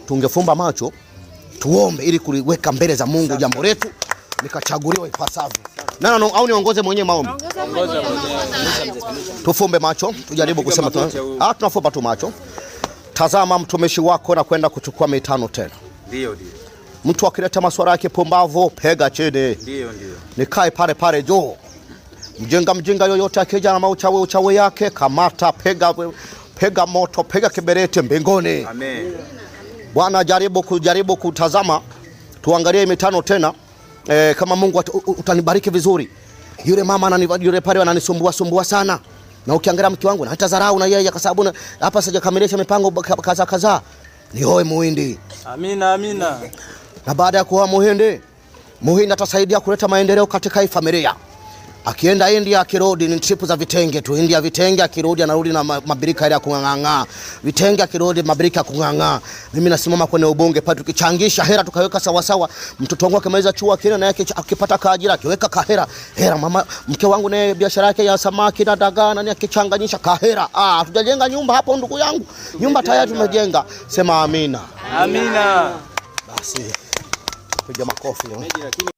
tungefumba macho tuombe ili kuliweka mbele za Mungu jambo letu likachaguliwa ipasavyo. Nani au niongoze mwenyewe maombi? Tufumbe macho, tujaribu kusema tunafumba tu macho. Tazama mtumishi wako na kwenda kuchukua mitano tena. Ndio. Mtu akileta maswala yake pumbavu, pega chini. Ndio. Nikae pale juu. Mjinga yoyote akija na uchawi yake, kamata, pega moto, pega kibereti mbinguni. Amen. Bwana, jaribu kutazama, tuangalie mitano tena. Kama Mungu utanibariki vizuri. Yule mama yule pale ananisumbua sana. Na ukiangalia mke wangu na hata dharau na yeye kwa sababu hapa sijakamilisha mipango kaza. Nioe muhindi. Amina. Na baada ya kuoa muhindi atasaidia kuleta maendeleo katika hii familia. Akienda India akirudi ni tripu za vitenge tu. India vitenge, akirudi anarudi na mabirika ile ya kunganganga. Vitenge akirudi mabirika ya kunganganga. Mimi nasimama kwenye ubunge pale tukichangisha hela tukaweka sawa. Mtoto wangu akimaliza chuo akina na yake akipata kaajira akiweka kahera. Mama mke wangu naye biashara yake ya samaki na dagaa na akichanganyisha kahera. Tujajenga nyumba hapo ndugu yangu. Nyumba tayari tumejenga. Sema amina. Amina. Basi. Piga makofi.